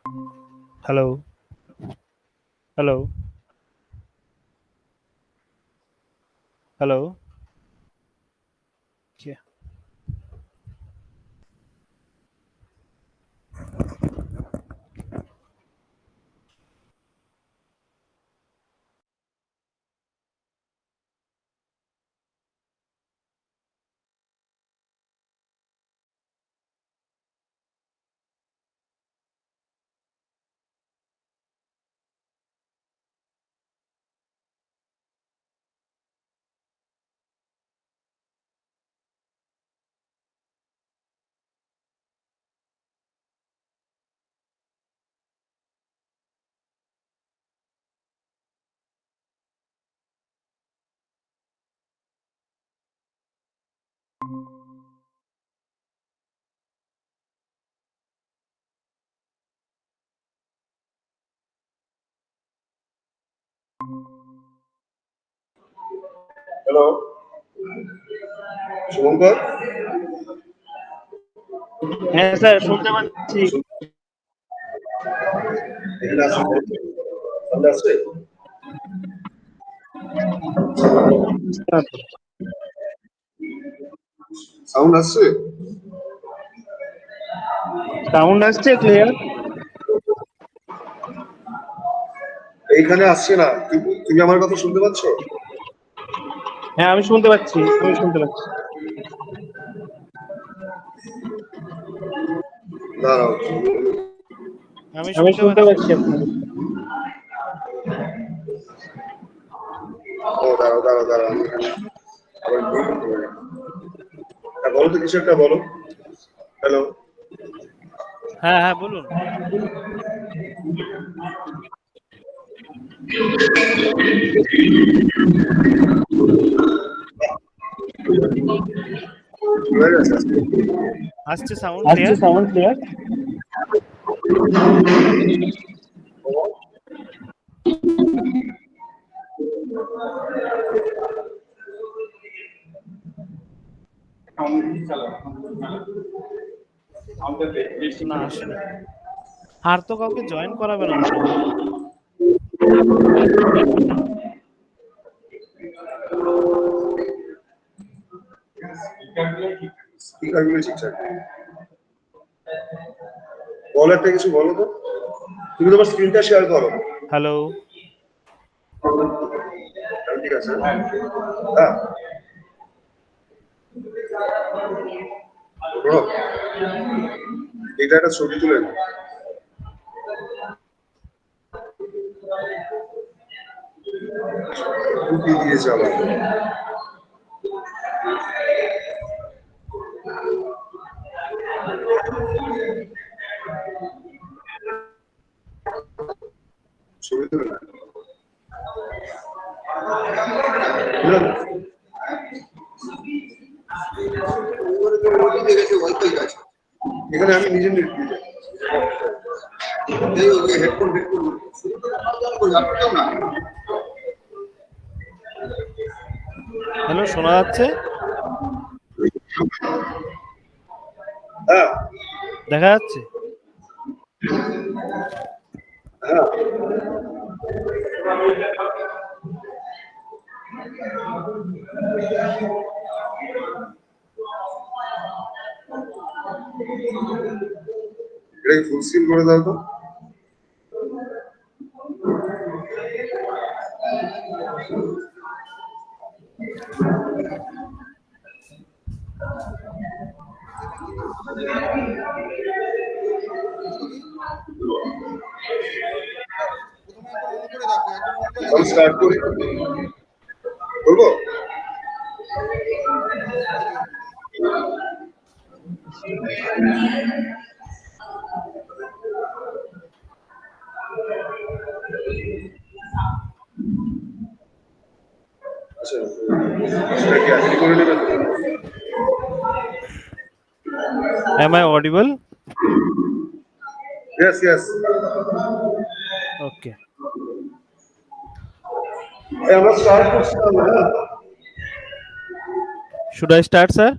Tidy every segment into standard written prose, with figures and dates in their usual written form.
Hello. Hello. Hello. Yeah. Hello, Shubhankar. হ্যাঁ sir শুনতে পাচ্ছি। এখানে আসুন, সামনে আসছে। সাউন্ড আসছে? সাউন্ড আসছে ক্লিয়ার? এইখানে আসছে না। তুমি আমার কথা শুনতে পাচ্ছ? হ্যাঁ আমি শুনতে পাচ্ছি, আমি শুনতে পাচ্ছি। দাঁড়াও। আমি আমি শুনতে শুনতে পাচ্ছি। পাচ্ছি আপনাকে। ও দাঁড়াও দাঁড়াও দাঁড়াও, আমি এখানে আবার mute করে রাখি। হ্যাঁ, বলো তো, কিছু একটা বলো। হ্যালো। হ্যাঁ হ্যাঁ বলুন। হয়ে গেছে আজকে? আসছে সাউন্ড আসছে ক্লিয়ার? Sound clear? না আসেনি। আর তো কাউকে জয়েন করাবে না মনে হয়। স্পিকার গুলো ঠিকঠাক নেই। বলো, একটা কিছু বলো তো। তুমি তোমার স্ক্রিনটা শেয়ার করো। হ্যালো। ঠিক আছে। হ্যাঁ, bro, এটা একটা ছবি তুলে নাও। টুপি দিয়েছে আবার। ছবি তুলে নাও। এখানে আমি নিজে নেট হেডফোন হ্যালো শোনা যাচ্ছে? হ্যাঁ দেখা যাচ্ছে? হ্যাঁ, এটাকে ফুল স্ক্রিন করে দাও তো। আমি স্টার্ট করি, বলবো? আচ্ছা, সেটা কি আজকে করে নেবে তো? Am I audible? Yes, yes. Okay. আমরা স্টার্ট করছিলাম না। Should I start, sir?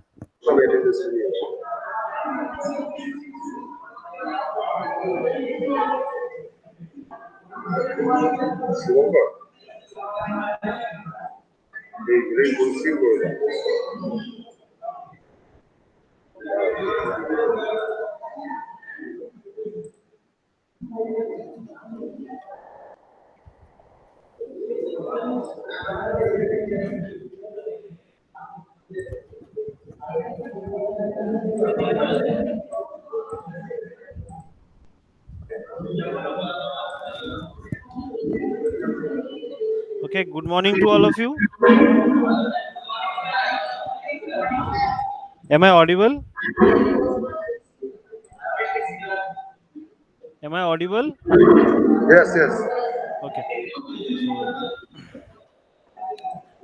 সব attendance নিয়ে। শুভঙ্কর এই গ্রেট বলছি করে দাও। Okay, good morning to all of you. Am I audible? Am I audible? Yes, yes. Okay. So,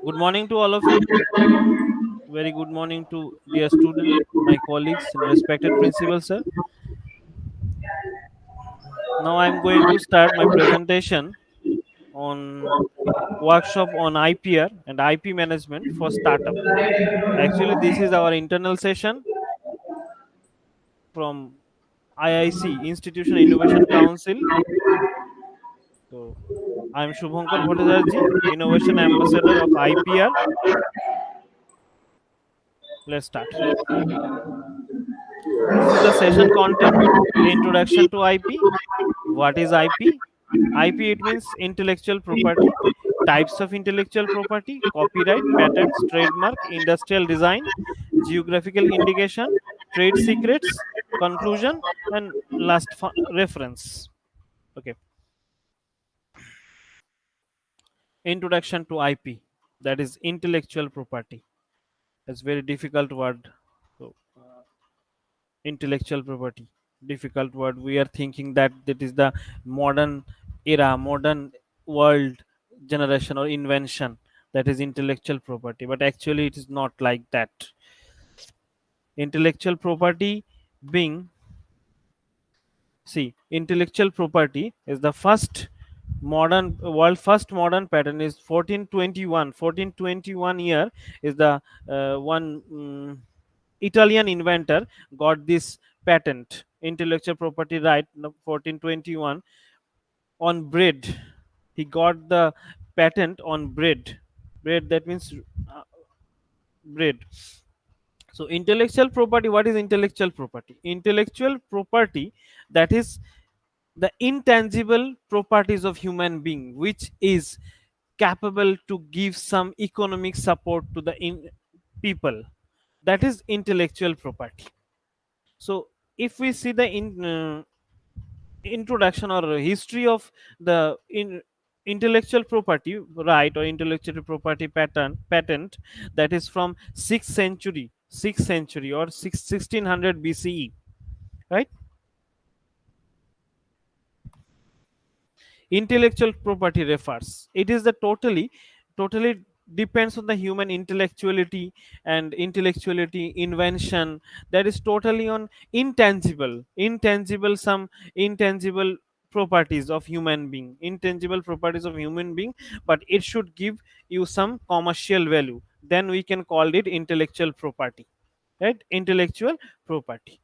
good morning to all of you. Very good morning to dear student, my colleagues, and respected principal sir. Now I am going to start my presentation on workshop on IPR and IP management for startup. Actually, this is our internal session from IIC, Institution Innovation Council. So, I am Shubhankar Bhattacharjee, Innovation Ambassador of IPR. Let's start. This is the session content, introduction to IP. What is IP? IP, it means intellectual property, types of intellectual property, copyright, patents, trademark, industrial design, geographical indication, trade secrets, conclusion, and last reference. Okay. Introduction to IP, that is intellectual property. It's very difficult word. So, intellectual property, difficult word. We are thinking that that is the modern era, modern world generation or invention, that is intellectual property, but actually it is not like that. Intellectual property being, see, intellectual property is the first modern world first modern patent is 1421 year is the one Italian inventor got this patent, intellectual property right, 1421, on bread. He got the patent on bread. Bread, that means bread. So intellectual property, what is intellectual property? Intellectual property, that is the intangible properties of human being which is capable to give some economic support to the people, that is intellectual property. So if we see the introduction or history of the intellectual property right or intellectual property patent, that is from 6th century or 1600 BCE, right? Intellectual property refers, it is the totally depends on the human intellectuality, and intellectuality invention, that is totally on intangible some intangible properties of human being, intangible properties of human being, but it should give you some commercial value, then we can call it intellectual property, right? Intellectual property.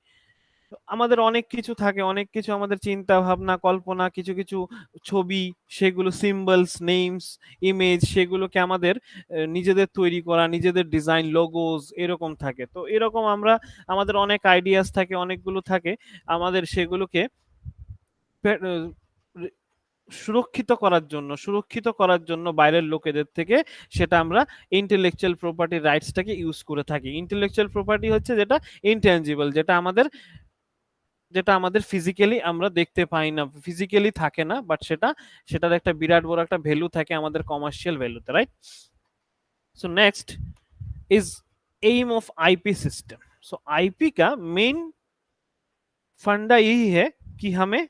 আমাদের অনেক কিছু থাকে, অনেক কিছু আমাদের চিন্তা ভাবনা কল্পনা, কিছু কিছু ছবি, সেগুলো সিম্বলস, নেমস, ইমেজ, সেগুলোকে আমাদের নিজেদের তৈরি করা, নিজেদের ডিজাইন, লোগোস এরকম থাকে। তো এরকম আমরা আমাদের অনেক আইডিয়াস থাকে, অনেকগুলো থাকে, আমাদের সেগুলোকে সুরক্ষিত করার জন্য বাইরের লোকেদের থেকে সেটা আমরা ইন্টেলেকচুয়াল প্রপার্টি রাইটসটাকে ইউজ করে থাকি। ইন্টেলেকচুয়াল প্রপার্টি হচ্ছে যেটা ইনট্যাঞ্জিবল, যেটা আমাদের ফিজিক্যালি আমরা দেখতে পাই না, ফিজিক্যালি থাকে না, বাট সেটার একটা বিরাট বড় একটা ভ্যালু থাকে আমাদের কমার্শিয়াল ভ্যালুতে, right? So next is aim of IP system. So IP का मेन फंडा यही है कि हमें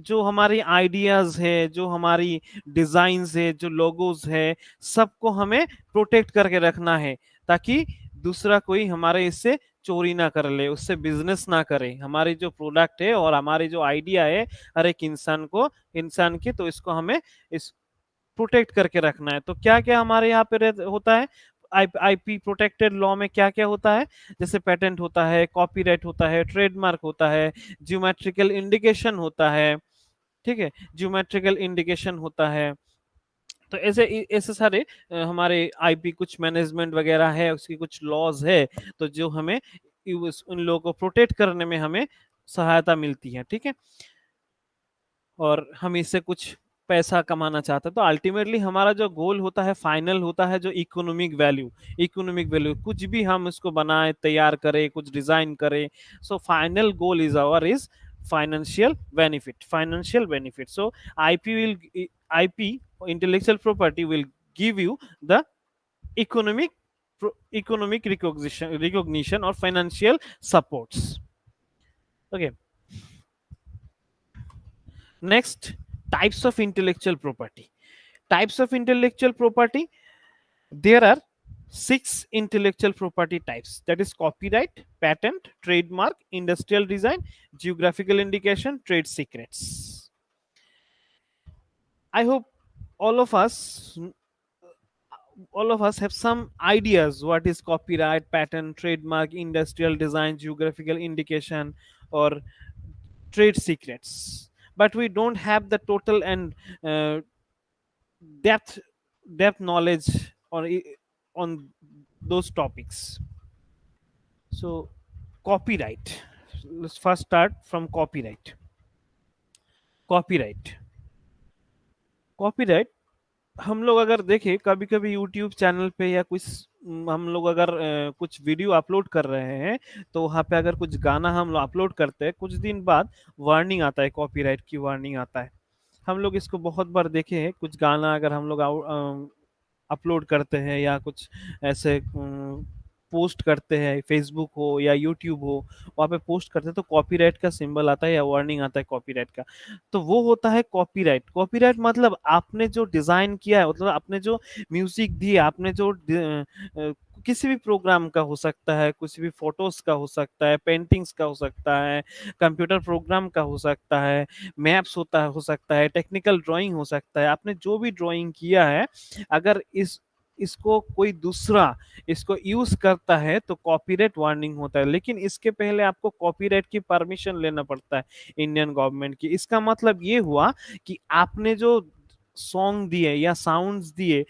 जो हमारी आइडियाज है, जो हमारी डिजाइन्स है, जो लोगोज है, सबको हमें प्रोटेक्ट करके रखना है, ताकि दूसरा कोई हमारे इससे चोरी ना कर ले, उससे बिजनेस ना करे। हमारी जो प्रोडक्ट है और हमारी जो आइडिया है हर एक इंसान की, तो इसको हमें इस प्रोटेक्ट करके रखना है। तो क्या क्या हमारे यहाँ पे होता है आईपी प्रोटेक्टेड लॉ में, क्या क्या होता है? जैसे पेटेंट होता है, कॉपीराइट होता है, ट्रेडमार्क होता है, ज्योमेट्रिकल इंडिकेशन होता है, ठीक है, ज्योमेट्रिकल इंडिकेशन होता है। तो ऐसे ऐसे सारे हमारे आईपी कुछ मैनेजमेंट वगैरह है, उसकी कुछ लॉज है, तो जो हमें उन लोगों को प्रोटेक्ट करने में हमें सहायता मिलती है। ठीक है, और हम इससे कुछ पैसा कमाना चाहते हैं, तो अल्टीमेटली हमारा जो गोल होता है, फाइनल होता है जो इकोनॉमिक वैल्यू। इकोनॉमिक वैल्यू कुछ भी हम इसको बनाए, तैयार करें, कुछ डिजाइन करें, so final goal is our is financial benefit, financial benefit. So ip will ip intellectual property will give you the economic economic recognition or financial supports. Okay, next, types of intellectual property. Types of intellectual property, there are 6 intellectual property types, that is copyright, patent, trademark, industrial design, geographical indication, trade secrets. I hope all of us all of us have some ideas what is copyright, patent, trademark, industrial design, geographical indication, or trade secrets, but we don't have the total and uh, depth depth knowledge on on those topics. So copyright, let's first start from copyright. Copyright, copyright, हम लोग अगर देखें कभी कभी YouTube channel पे या कुछ हम लोग अगर कुछ वीडियो अपलोड कर रहे हैं, तो वहाँ पे अगर कुछ गाना हम लोग अपलोड करते हैं, कुछ दिन बाद वार्निंग आता है, कॉपीराइट की वार्निंग आता है। हम लोग इसको बहुत बार देखे हैं, कुछ गाना अगर हम लोग अपलोड करते हैं या कुछ ऐसे पोस्ट करते हैं, फेसबुक हो या यूट्यूब हो, वहाँ पे पोस्ट करते हैं, तो कॉपीराइट का सिंबल आता है या वार्निंग आता है कॉपीराइट का। तो वो होता है कॉपीराइट। कॉपीराइट मतलब आपने जो डिजाइन किया है, मतलब आपने जो म्यूजिक दी, आपने जो किसी भी प्रोग्राम का हो सकता है, कुछ भी फोटोज का हो सकता है, पेंटिंग्स का हो सकता है, कंप्यूटर प्रोग्राम का हो सकता है, मैप्स होता है, हो सकता है, टेक्निकल ड्राइंग हो सकता है, आपने जो भी ड्राइंग किया है, अगर इसको कोई दूसरा इसको यूज करता है तो कॉपीराइट वार्निंग होता है। लेकिन इसके पहले आपको कॉपीराइट की परमिशन लेना पड़ता है इंडियन गवर्नमेंट की। इसका मतलब ये हुआ कि आपने जो सॉन्ग दिए या साउंड्स दिए,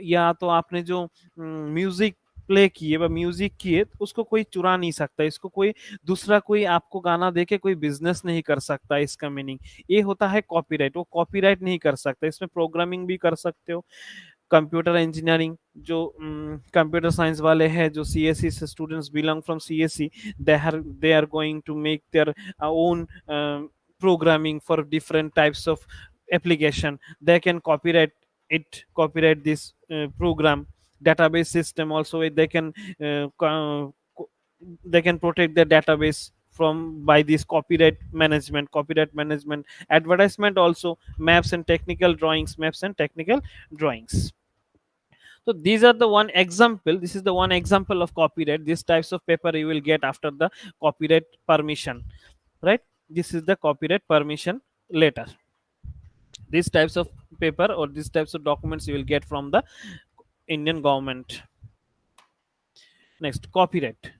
या तो आपने जो म्यूजिक प्ले किए व म्यूजिक किए, उसको कोई चुरा नहीं सकता, इसको कोई दूसरा कोई आपको गाना देके कोई बिजनेस नहीं कर सकता। इसका मीनिंग ये होता है कॉपीराइट। वो कॉपीराइट नहीं कर सकता, इसमें प्रोग्रामिंग भी कर सकते हो। कंप्यूटर इंजीनियरिंग, जो कंप्यूटर साइंस वाले हैं, जो सीएससी से students belong from CSC, they are going to make their own programming for different types of application. They can copyright this program. Database system also, they can they can protect their database from by this copyright management. Advertisement also, maps and technical drawings. So these are the one example, this is the one example of copyright. These types of paper you will get after the copyright permission, right? This is the copyright permission letter. These types of paper or these types of documents you will get from the Indian government. Next, copyright.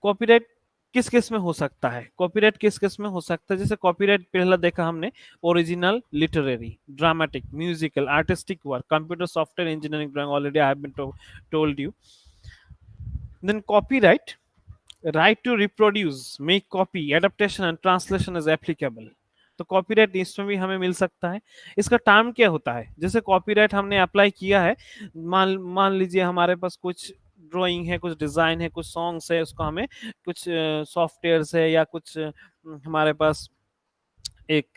Copyright किस किस में हो सकता है? Copyright किस किस में हो सकता है? जैसे कॉपीराइट पहला देखा हमने, original, literary, dramatic, musical, artistic work, computer software, engineering drawing, already I have been told you. Then copyright, right to reproduce, make copy, adaptation and translation is applicable. तो कॉपीराइट इसमें भी हमें मिल सकता है। इसका टर्म क्या होता है? जैसे कॉपीराइट हमने अप्लाई किया है, मान मान लीजिए हमारे पास कुछ ड्राइंग है, कुछ डिजाइन है, कुछ सॉन्ग्स है, उसको हमें कुछ सॉफ्टवेयर है या कुछ हमारे पास एक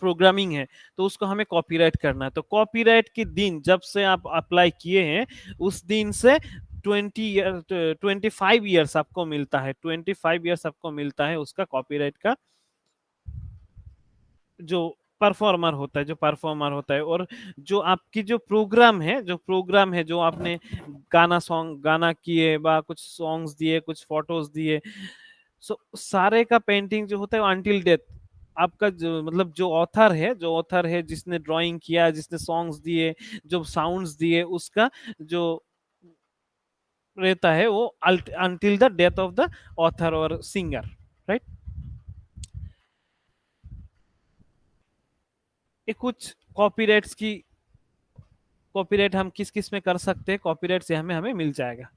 प्रोग्रामिंग है, तो उसको हमें कॉपीराइट करना है। तो कॉपीराइट के दिन जब से आप अप्लाई किए हैं, उस दिन से 25 ईयर्स आपको मिलता है, 25 ईयर्स आपको मिलता है उसका कॉपीराइट का जो परफॉर्मर होता है। और जो आपकी जो प्रोग्राम है, जो आपने गाना किए बा कुछ सॉन्ग्स दिए, कुछ फोटोज दिए, सो सारे का पेंटिंग जो होता है अनटिल डेथ, आपका जो मतलब जो ऑथर है जिसने ड्राइंग किया, जिसने सॉन्ग्स दिए, जो साउंड्स दिए, उसका जो रहता है वो until the death of the author और सिंगर, राइट? ये कुछ कॉपीराइट्स की, कॉपीराइट हम किस किस में कर सकते हैं, कॉपीराइट से हमें हमें मिल जाएगा।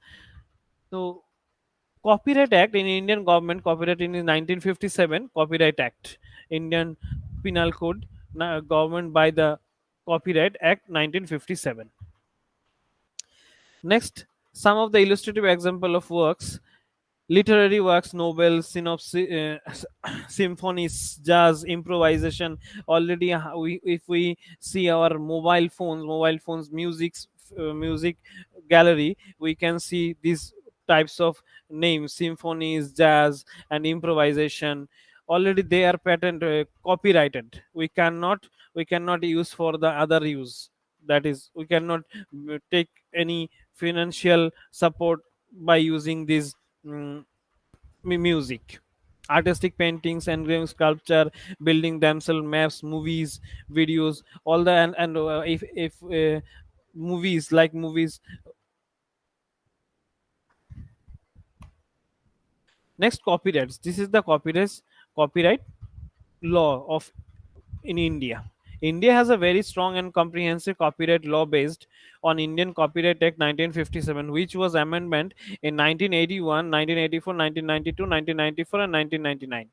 तो Copyright Act in Indian government, copyright in 1957, Copyright Act, Indian Penal Code, government by the Copyright Act 1957. Next, some of the illustrative example of works: literary works, novels, synopsis, symphonies, jazz, improvisation. Already, if we see our mobile phones, music gallery, we can see these types of names: symphonies, jazz, and improvisation. Already, they are patent copyrighted. We cannot use for the other use. That is, we cannot take any financial support by using these mm, music. Artistic paintings, engraving, sculpture, building themselves, maps, movies, videos, all the, and if movies, like movies. Next, copyrights. This is the copyright law of in India. India has a very strong and comprehensive copyright law based on Indian Copyright Act 1957, which was amendment in 1981, 1984, 1992, 1994, and 1999.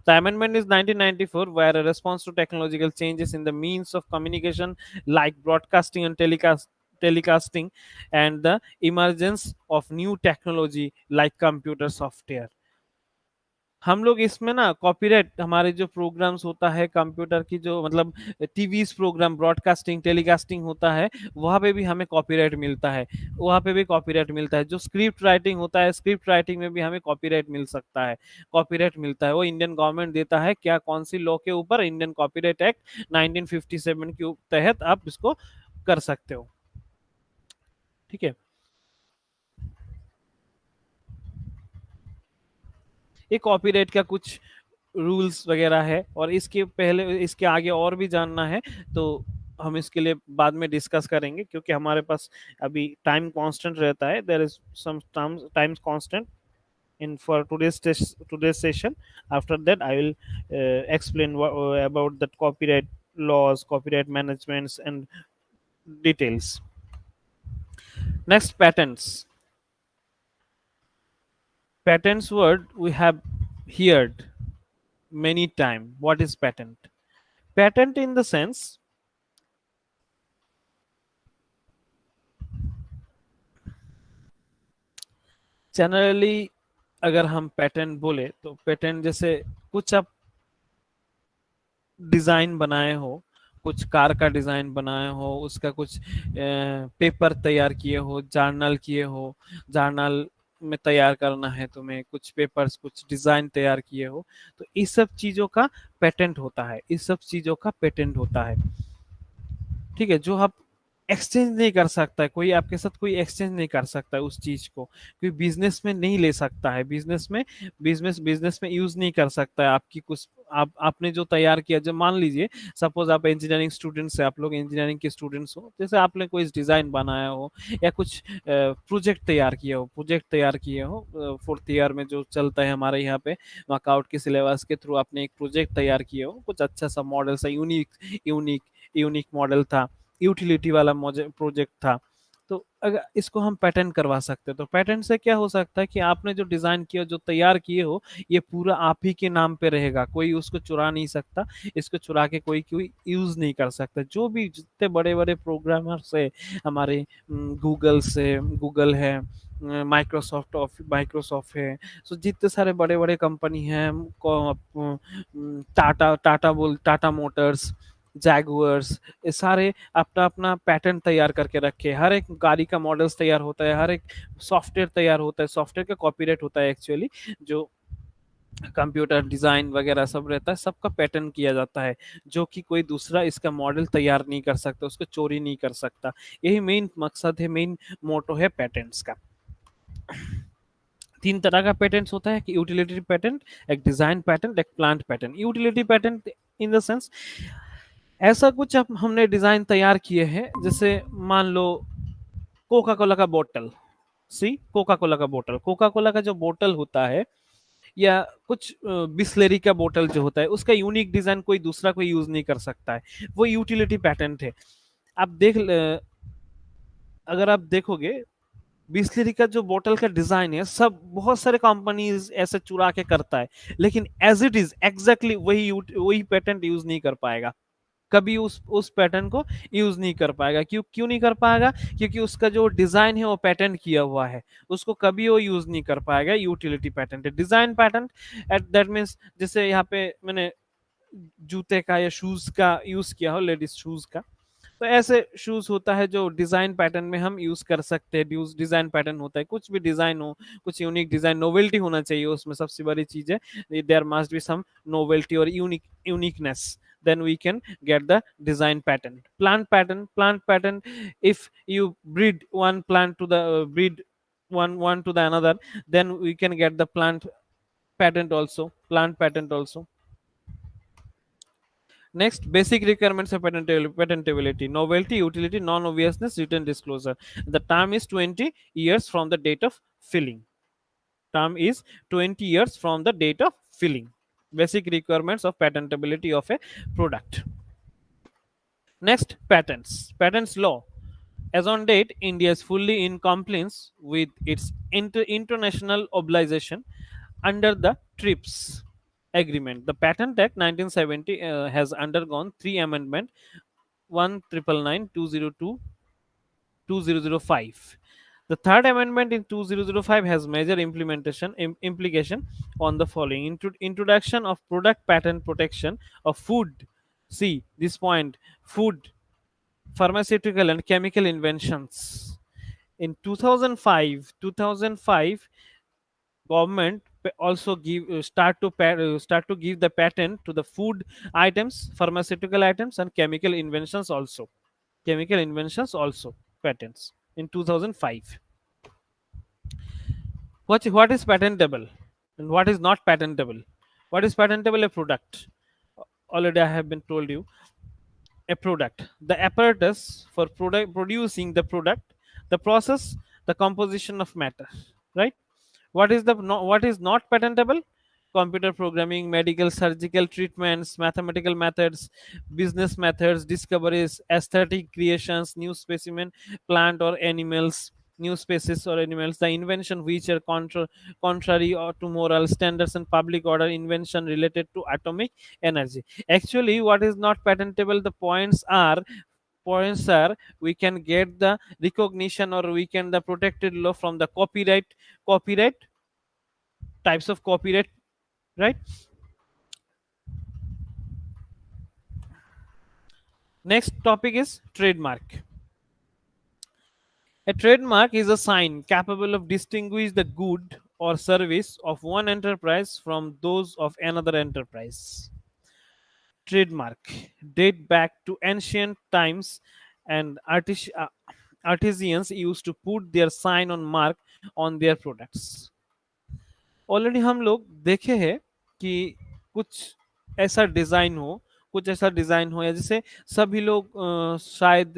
The amendment is 1994, where a response to technological changes in the means of communication like broadcasting and telecasting, and the emergence of new technology like computer software. हम लोग इसमें ना copyright, हमारे जो programmes होता है computer की, जो मतलब टीवी प्रोग्राम ब्रॉडकास्टिंग टेलीकास्टिंग होता है, वहां पे भी हमें कॉपीराइट मिलता है। वहां पे भी कॉपीराइट मिलता है। जो स्क्रिप्ट राइटिंग होता है, स्क्रिप्ट राइटिंग में भी हमें कॉपीराइट मिल सकता है, कॉपीराइट मिलता है। वो इंडियन गवर्नमेंट देता है क्या, कौन सी लॉ के ऊपर, इंडियन कॉपीराइट एक्ट 1957 के तहत आप इसको कर सकते हो। ठीक है, ये कॉपीराइट का कुछ रूल्स वगैरह है, और इसके पहले, इसके आगे और भी जानना है तो हम इसके लिए बाद में डिस्कस करेंगे, क्योंकि हमारे पास अभी टाइम कांस्टेंट रहता है। There is some time constant in for today's session. After that I will explain about the copyright laws, copyright managements, and details. Next, patents. Patents word we have heard many time. What is patent? Patent in the sense, generally अगर हम patent बोले तो patent जैसे कुछ आप design बनाए हो, कुछ कार का डिजाइन बनाए हो, उसका कुछ पेपर तैयार किए हो, जर्नल किए हो, जर्नल में तैयार करना है तुम्हें, कुछ पेपर्स, कुछ डिजाइन तैयार किए हो, तो इस सब चीजों का पेटेंट होता है, इस सब चीजों का पेटेंट होता है। ठीक है, जो आप एक्सचेंज नहीं कर सकता है, कोई आपके साथ कोई एक्सचेंज नहीं कर सकता है उस चीज को, कोई बिजनेस में नहीं ले सकता है, बिजनेस में यूज नहीं कर सकता है आपकी कुछ, आपने जो तैयार किया। जब मान लीजिए सपोज आप इंजीनियरिंग स्टूडेंट्स है, आप लोग इंजीनियरिंग के स्टूडेंट्स हो, जैसे आपने कोई डिजाइन बनाया हो या कुछ प्रोजेक्ट तैयार किया हो, फोर्थ ईयर में जो चलता है हमारे यहाँ पे वर्कआउट के सिलेबस के थ्रू, आपने एक प्रोजेक्ट तैयार किया हो, कुछ अच्छा सा मॉडल सा, यूनिक यूनिक मॉडल था, यूटिलिटी वाला प्रोजेक्ट था, तो अगर इसको हम पेटेंट करवा सकते हैं। तो पेटेंट से क्या हो सकता है कि आपने जो डिजाइन किया, जो तैयार किए हो, ये पूरा आप ही के नाम पे रहेगा, कोई उसको चुरा नहीं सकता, इसको चुरा के कोई कोई यूज नहीं कर सकता। जो भी जितने बड़े बड़े प्रोग्रामर्स है हमारे, गूगल है, माइक्रोसॉफ्ट है, सो जितने सारे बड़े बड़े कंपनी हैं, टाटा मोटर्स, जैगुअर्स, ये सारे अपना अपना पैटर्न तैयार करके रखे। हर एक गाड़ी का मॉडल्स तैयार होता है, हर एक सॉफ्टवेयर तैयार होता है, सॉफ्टवेयर का कॉपीराइट होता है एक्चुअली, जो कंप्यूटर डिजाइन वगैरह सब रहता है, सबका पैटर्न किया जाता है, जो कि कोई दूसरा इसका मॉडल तैयार नहीं कर सकता, उसको चोरी नहीं कर सकता। यही मेन मकसद है, मेन मोटो है पेटेंट्स का। तीन तरह का पेटेंट्स होता है कि यूटिलिटी पेटेंट, एक डिजाइन पेटेंट, एक plant patent. Utility patent in the sense, ऐसा कुछ अब हमने डिजाइन तैयार किए हैं, जैसे मान लो कोका कोला का बोतल, कोका कोला का बोतल, कोका कोला का जो बोतल होता है, या कुछ बिस्लेरी का बोतल जो होता है उसका यूनिक डिजाइन कोई दूसरा कोई यूज नहीं कर सकता है, वो यूटिलिटी पैटेंट है। आप अगर आप देखोगे बिस्लेरी का जो बोतल का डिजाइन है सब बहुत सारे कंपनीज ऐसे चुरा के करता है, लेकिन एज इट इज एग्जैक्टली वही पैटेंट यूज नहीं कर पाएगा, कभी उस पैटर्न को यूज नहीं कर पाएगा। क्यों क्यों नहीं कर पाएगा? क्योंकि उसका जो डिजाइन है वो पैटेंट किया हुआ है, उसको कभी वो यूज नहीं कर पाएगा। यूटिलिटी पैटेंट है, design patent at that means, जैसे यहाँ पे मैंने जूते का या शूज का यूज किया हो, लेडीज शूज का, तो ऐसे शूज होता है जो डिजाइन पैटर्न में हम यूज कर सकते हैं। डिजाइन पैटर्न होता है, कुछ भी डिजाइन हो, कुछ यूनिक डिजाइन, नोवेल्टी होना चाहिए उसमें, सबसे बड़ी चीज है there must be some novelty और uniqueness, then we can get the design pattern. Plant pattern, if you breed one plant to the breed one to the another, then we can get the plant patent also. Next, basic requirements of patentability: novelty, utility, non-obviousness, written disclosure. The term is 20 years from the date of filing. Term is 20 years from the date of filing. Basic requirements of patentability of a product. Next, patents. Patents law. As on date, India is fully in compliance with its international obligation under the TRIPS agreement. The Patent Act 1970 has undergone three amendments: 1999, 202, 2005. The third amendment in 2005 has major implication on the following: introduction of product patent protection of food. See this point: food, pharmaceutical and chemical inventions. In 2005 government also start to give the patent to the food items, pharmaceutical items and chemical inventions also patents in 2005. What is patentable and what is not patentable? What is patentable? A product. Already I have been told you. A product, the apparatus for producing the product, the process, the composition of matter, right? What is not patentable? Computer programming, medical surgical treatments, mathematical methods, business methods, discoveries, aesthetic creations, new specimen, plant or animals, new species or animals, the invention which are contrary or to moral standards and public order, invention related to atomic energy. Actually, what is not patentable, the points are we can get the recognition or we can the protected law from the copyright types of copyright, right? Next topic is trademark. A trademark is a sign capable of distinguish the good or service of one enterprise from those of another enterprise. Trademark date back to ancient times, and artisans used to put their sign on mark on their products. Already हम लोग देखे हैं कि कुछ ऐसा design हो, या जैसे सभी लोग शायद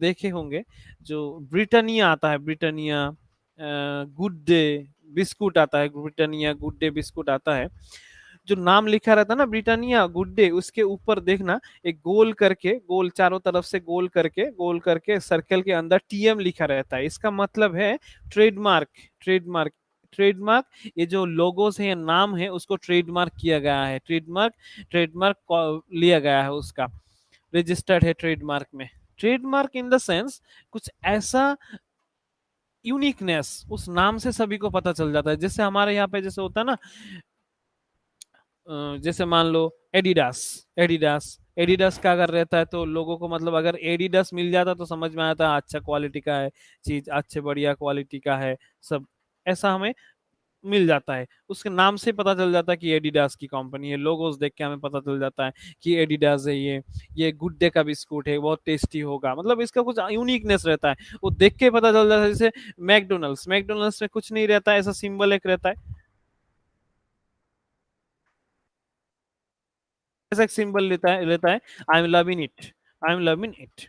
देखे होंगे, जो ब्रिटानिया आता है, ब्रिटानिया गुड डे बिस्कुट आता है, ब्रिटानिया गुड डे बिस्कुट आता है, जो नाम लिखा रहता है ना ब्रिटानिया गुड डे, उसके ऊपर देखना एक गोल करके, गोल चारों तरफ से गोल करके सर्कल के अंदर टीएम लिखा रहता है। इसका मतलब है ट्रेडमार्क। ट्रेडमार्क ये जो लोगोस है या नाम है उसको ट्रेडमार्क किया गया है, ट्रेडमार्क लिया गया है, उसका रजिस्टर्ड है ट्रेडमार्क में। ट्रेडमार्क इन द सेंस कुछ ऐसा यूनिकनेस उस नाम से सभी को पता चल जाता है। जैसे हमारे यहाँ पे जैसे होता है ना, जैसे मान लो एडिडास, एडिडास का अगर रहता है तो लोगों को मतलब अगर एडिडास मिल जाता तो समझ में आता है अच्छा क्वालिटी का है चीज, अच्छे बढ़िया क्वालिटी का है सब, ऐसा हमें मिल जाता है। उसके नाम से पता चल जाता है कि एडिडास की कंपनी है, लोगोस देख के हमें पता चल जाता है कि एडिडास है ये गुड डे का बिस्कुट है, बहुत टेस्टी होगा, मतलब इसका कुछ यूनिकनेस रहता है, वो देख के पता चल जाता है। जैसे मैकडोनल्ड्स में कुछ नहीं रहता है, ऐसा सिंबल एक रहता है, ऐसा एक सिंबल लेता है, I am loving it, I am loving it.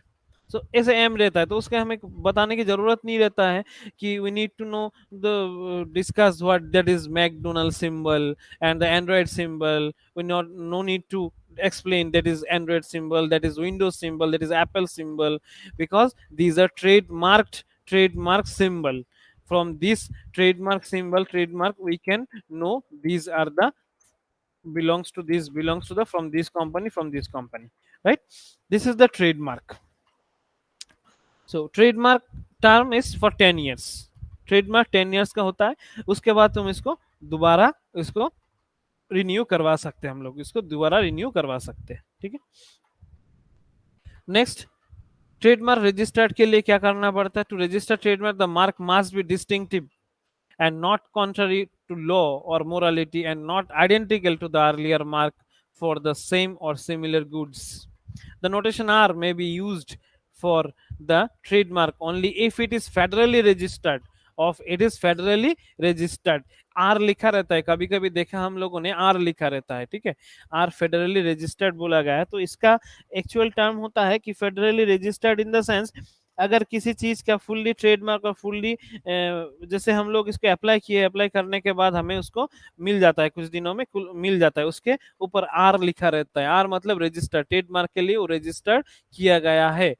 So ऐसे एम रहता है, तो उसके हमें बताने की जरूरत नहीं रहता है कि we need to know the discuss what that is McDonald symbol and the Android symbol, we not know need to explain that is Android symbol, that is Windows symbol, that is Apple symbol, because these are trademark symbol. From this trademark symbol, trademark, we can know these are the belongs to this, belongs to the, from this company, from this company, right? This is the trademark. So trademark term is for 10 years. Trademark 10 years का होता है, उसके बाद तुम इसको दोबारा इसको renew करवा सकते हैं, हम लोग इसको दोबारा रिन्यू करवा सकते हैं, ठीक है। नेक्स्ट, ट्रेडमार्क रजिस्टर्ड के लिए क्या करना पड़ता है? To register trademark the mark must be distinctive and not contrary to law or morality and not identical to the earlier mark for the same or similar goods. The notation R may be used for the trademark only if it is federally registered, of it is federally registered. R लिखा रहता है, कभी कभी देखा हम लोगों ने are लिखा रहता है, ठीक है, आर फेडरली रजिस्टर्ड बोला गया है, तो इसका एक्चुअल टर्म होता है कि federally registered in the sense, अगर किसी चीज का फुल्ली ट्रेडमार्क और फुल्ली, जैसे हम लोग इसको अप्लाई किए, अप्लाई करने के बाद हमें उसको मिल जाता है, कुछ दिनों में मिल जाता है, उसके ऊपर आर लिखा रहता है, आर मतलब रजिस्टर्ड, ट्रेडमार्क के लिए वो रजिस्टर्ड किया गया है।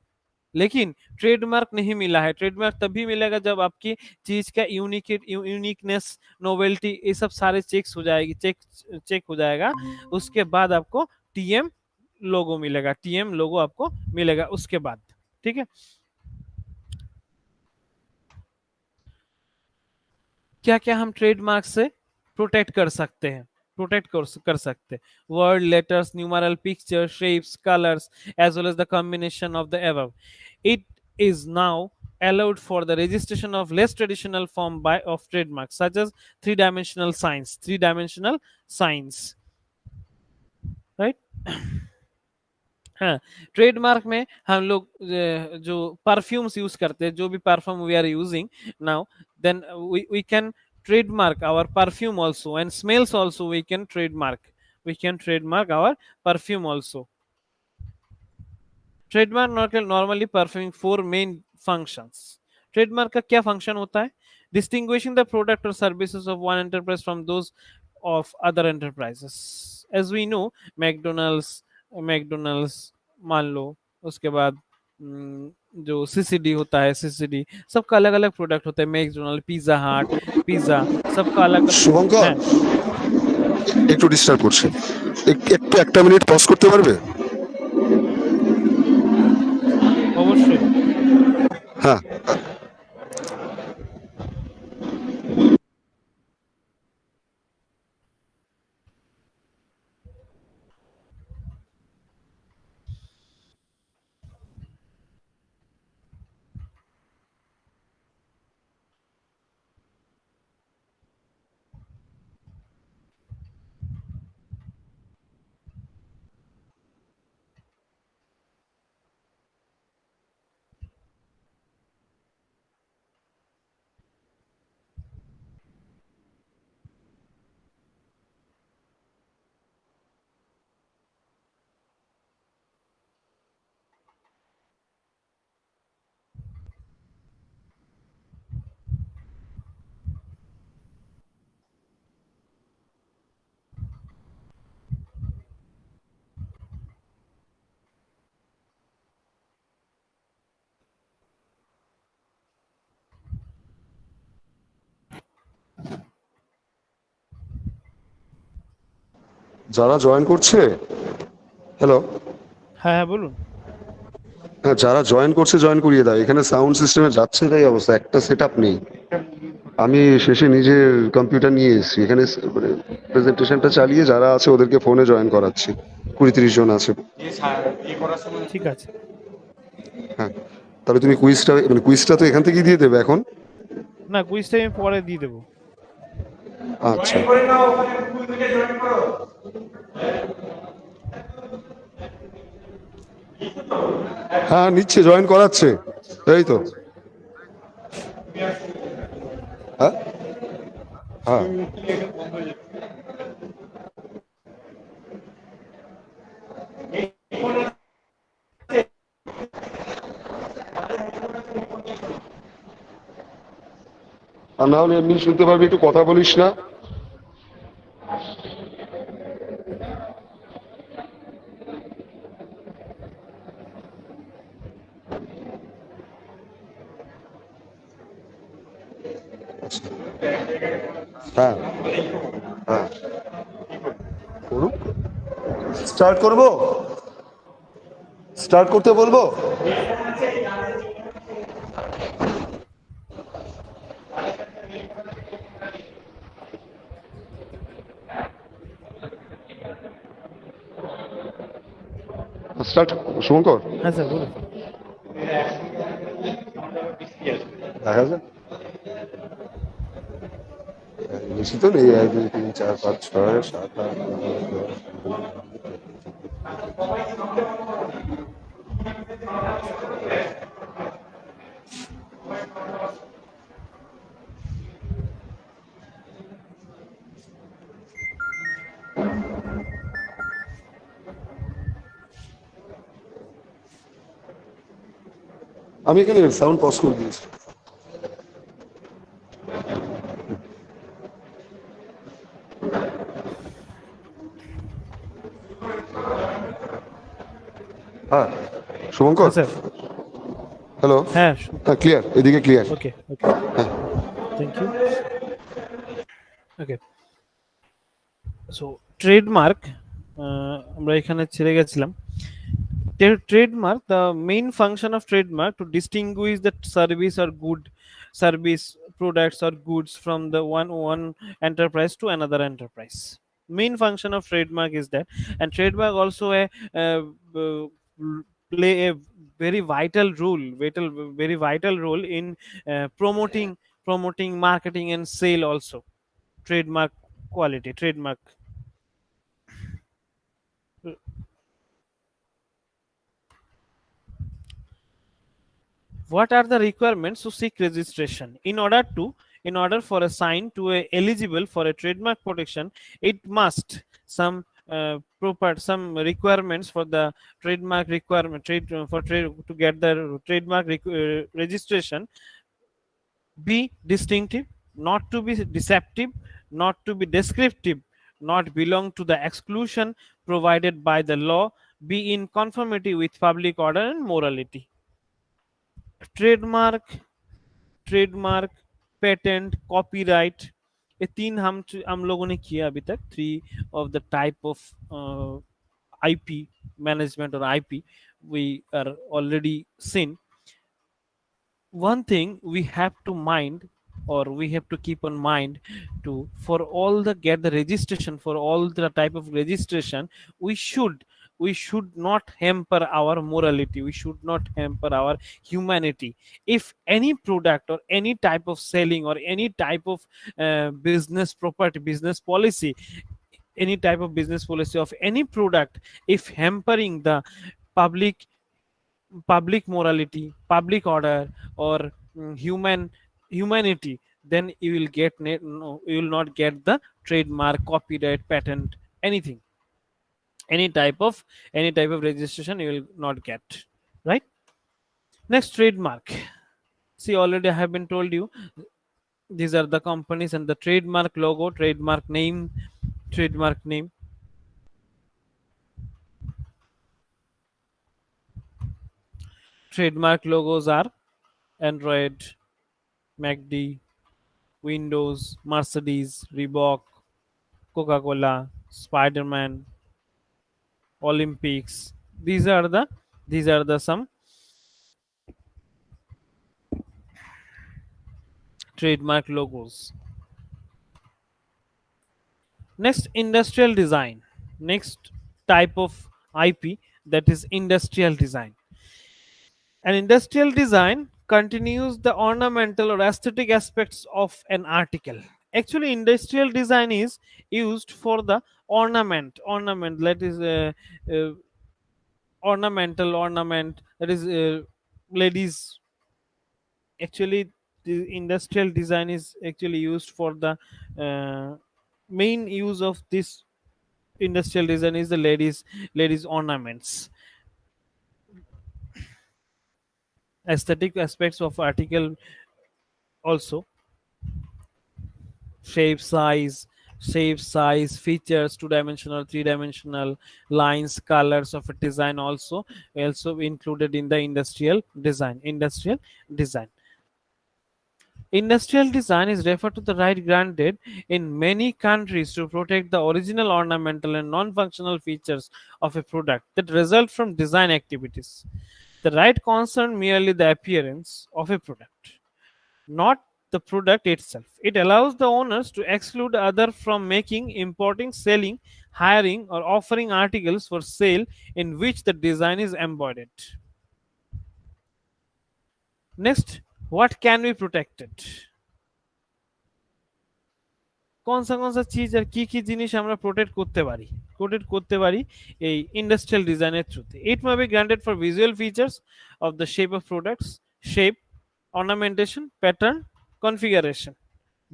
लेकिन ट्रेडमार्क नहीं मिला है, ट्रेडमार्क तभी मिलेगा जब आपकी चीज का यूनिकनेस, नोवेल्टी, ये सब सारे चेक्स हो जाएगी, चेक हो जाएगा, उसके बाद आपको टीएम लोगो मिलेगा, टीएम लोगो आपको मिलेगा उसके बाद, ठीक है। क्या क्या हम ट्रेडमार्क से प्रोटेक्ट कर सकते हैं? प्रोटेक्ट कर सकते हैं word, letters, numeral, picture, shapes, colours, as well as the combination of the above. It is now allowed for the registration of less traditional form of trademarks such as three-dimensional signs, right? हाँ, trademark में हम लोग जो perfumes use करते हैं, जो भी perfume we are using now, then we can trademark our perfume also, and smells also we can trademark our perfume also. Trademark normally performing four main functions. Trademark का क्या फंक्शन होता है? Distinguishing the product और services of one enterprise from those of other enterprises. As we know, McDonald's मान लो, उसके बाद जो सीसीडी होता है, सीसीडी सबका अलग अलग प्रोडक्ट होता है, मैकडोनल्ड, पिज्जा हट, पिज्जा, सबका अलग শুভঙ্কর है। একটু ডিস্টার্ব করছে, একটু একটা মিনিট পজ করতে পারবে? অবশ্যই। হ্যাঁ, যারা জয়েন করছে, হ্যালো, হ্যাঁ হ্যাঁ বলুন। হ্যাঁ, যারা জয়েন করছে জয়েন করিয়ে দাও। এখানে সাউন্ড সিস্টেমে যাচ্ছে তাই অবস্থা, একটা সেট আপ নেই। আমি শেষে নিজে কম্পিউটার নিয়ে এসেছি এখানে, মানে প্রেজেন্টেশনটা চালিয়ে যারা আছে ওদেরকে ফোনে জয়েন করাচ্ছি, 20-30 জন আছে। ঠিক আছে। হ্যাঁ, তাহলে তুমি কুইজটা, মানে কুইজটা তো এখান থেকেই দিয়ে দেবে এখন? না, কুইজটা আমি পরে দিয়ে দেবো। আচ্ছা, হ্যাঁ নিচ্ছে, জয়েন করাচ্ছে, এই তো। হ্যাঁ হ্যাঁ, আর না হলে এমনি শুনতে পারবি, একটু কথা বলিস না। হ্যাঁ, হ্যাঁ, করুক। স্টার্ট করবো, স্টার্ট করতে বলবো। স্টার্ট, শুভঙ্কর। হ্যাঁ স্যার বলুন। দেখা যাক, বেশি তো নেই, 1 2 3 4 5 6 7 8 9 10। আমি এখানে সাউন্ড পজ করে দিয়েছি। হ্যাঁ, শুভঙ্কর। হ্যাঁ স্যার। হ্যালো। হ্যাঁ। হ্যাঁ, ক্লিয়ার, এদিকে clear. Okay okay, thank you. Okay, so trademark আমরা এখানে ছেড়ে গেছিলাম। Trademark, the main function of trademark to distinguish the service or good service products or goods from the one enterprise to another enterprise. Main function of trademark is that, and trademark also uh, play a very vital role, very vital role in promoting marketing and sale also. Trademark quality, trademark. What are the requirements to seek registration? In order for a sign to a eligible for a trademark protection, it must some requirements for the trademark requirement for trade to get the trademark registration: be distinctive, not to be deceptive, not to be descriptive, not belong to the exclusion provided by the law, be in conformity with public order and morality. Trademark, trademark, patent, copyright, ये तीन हम लोगों ने किया अभी तक, 3 of the type of IP management or IP we are already seen. One thing we have to mind, or we have to keep in mind, to for all the get the registration, for all the type of registration, we should not hamper our morality, we should not hamper our humanity. If any product or any type of selling or any type of business property, business policy, any type of business policy of any product, if hampering the public public morality, public order, or humanity, then you will no, you will not get the trademark, copyright, patent, anything, any type of registration you will not get, right? Next, trademark. See, already I have been told you, these are the companies and the trademark logo, trademark name, trademark name. Trademark logos are Android, MacD, Windows, Mercedes, Reebok, Coca-Cola, Spider-Man, Olympics. These are the some trademark logos. Next, industrial design. Next type of IP, that is industrial design. An industrial design continues the ornamental or aesthetic aspects of an article. Actually, industrial design is used for the ornament, that is uh, ornamental ornament, that is ladies. Actually, the industrial design is actually used for the main use of this industrial design is the ladies ornaments. Aesthetic aspects of article also. shape, size, features, two-dimensional, three-dimensional, lines, colors of a design also included in the industrial design. Industrial design is referred to the right granted in many countries to protect the original ornamental and non-functional features of a product that result from design activities. The right concern merely the appearance of a product, not the product itself. It allows the owners to exclude other from making, importing, selling, hiring, or offering articles for sale in which the design is embodied. Next, what can be protected? কনসা চিজ আর কি কি জিনিস আমরা protect করতে পারি এই ইন্ডাস্ট্রিয়াল ডিজাইনের থ্রুতে it may be granted for visual features of the shape of products shape ornamentation pattern configuration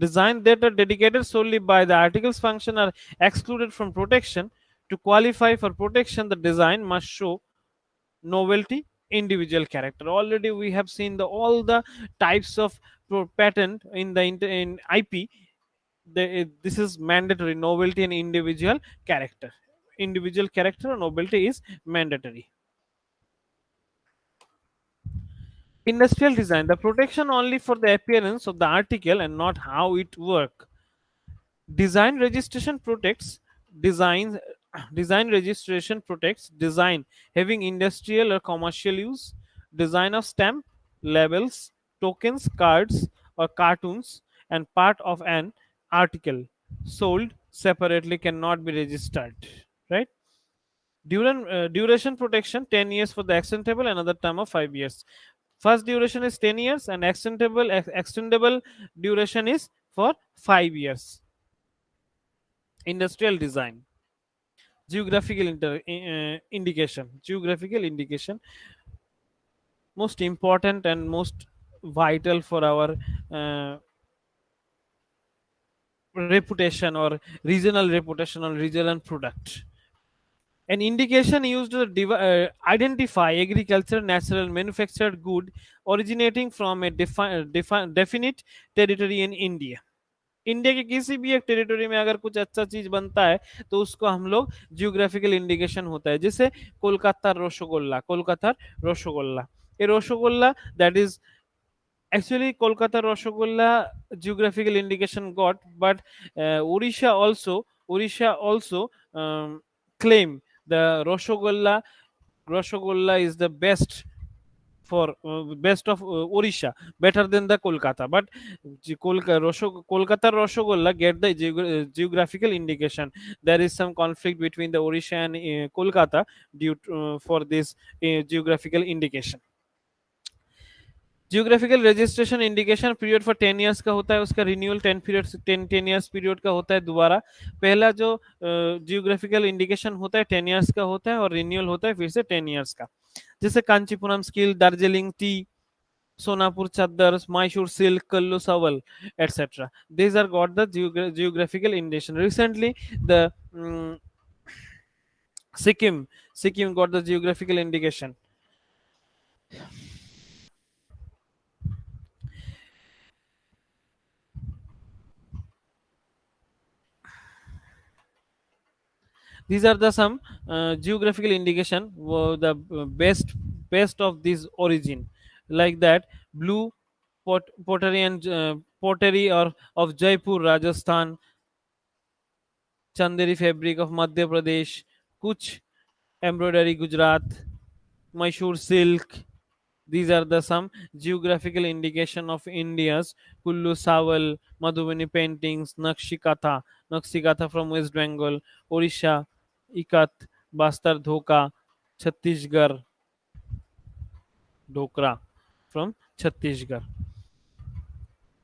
design that are dedicated solely by the articles function are excluded from protection to qualify for protection the design must show novelty individual character already we have seen the all the types of patent in the in ip this is mandatory novelty and individual character novelty is mandatory. Industrial design the protection only for the appearance of the article and not how it work. Design registration protects design design registration protects design having industrial or commercial use. Design of stamp labels tokens cards or cartoons and part of an article sold separately cannot be registered, right? Duration protection 10 years for the extendable another term of 5 years. First duration is 10 years and extendable duration is for 5 years. Industrial design geographical indication most important and most vital for our reputation or regional reputation or regional product. An indication used to identify agriculture natural manufactured good originating from a definite territory in India. India के किसी भी एक territory में अगर कुछ अच्छा चीज बनता है तो उसको हम लोग जियोग्राफिकल इंडिकेशन होता है जैसे कोलकातार रसगोल्ला ये rasgulla that is actually kolkata rasgulla geographical indication got but Odisha also claim the rasgulla is the best for best of Odisha better than the Kolkata but Kolkata Rasgulla get the geographical indication there is some conflict between the Odisha and Kolkata due to, for this geographical indication. Geographical registration indication period for 10 years का होता है उसका renewal 10 years period का होता है दोबारा पहला जो जियोग्राफिकल इंडिकेशन होता है 10 इयर्स का होता है और रिन्यूअल होता है फिर से 10 इयर्स का जैसे कांचीपुरम स्किल दार्जिलिंग टी सोनापुर चादर मैसूर सिल्क कल्लू सवल etc these are got the geographical indication recently the Sikkim got the geographical indication. These are the some geographical indication the best of this origin like that blue pottery and pottery or of Jaipur Rajasthan Chanderi fabric of Madhya Pradesh Kuch embroidery Gujarat Mysore silk. These are the some geographical indication of India's Kullu Sawal, Madhubani paintings, Nakshi Katha from West Bengal, Odisha, Ikat, Bastar Dhoka, Chhattisgarh, Dhokra from Chhattisgarh.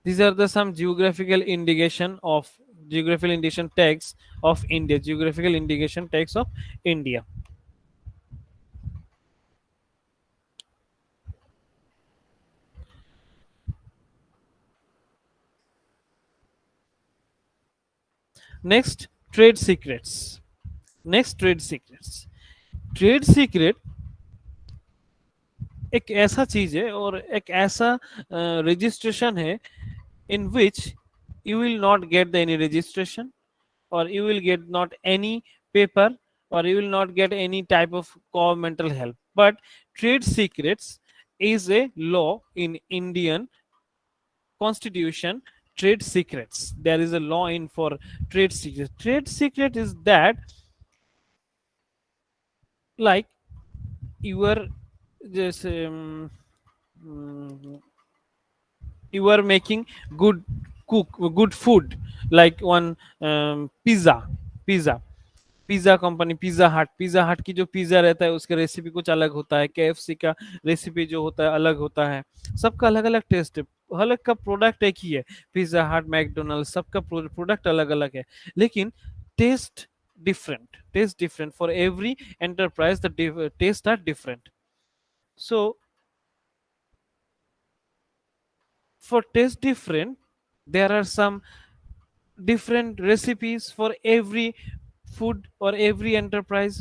These are the some geographical indication tags of India, geographical indication tags of India. Next, trade secrets. Trade secret एक ऐसा चीज है और एक ऐसा registration है इन विच you will not get any registration, or you will get not any paper, or you will not get any type of governmental help. But trade secrets is a law in Indian constitution. Trade secrets, there is a law in for trade secret. Trade secret is that, like, you are just mm, you are making good good food, like one pizza pizza company, pizza हट की जो pizza रहता है उसका recipe कुछ अलग होता है, केएफसी का रेसिपी जो होता है अलग होता है। सबका अलग अलग टेस्ट है, हर एक का प्रोडक्ट एक ही है, पिज्जा हट, मैकडोनल्ड, सबका प्रोडक्ट अलग अलग है, लेकिन taste taste different for every enterprise, the taste are different. So for taste different, there are some different recipes for every food or every enterprise.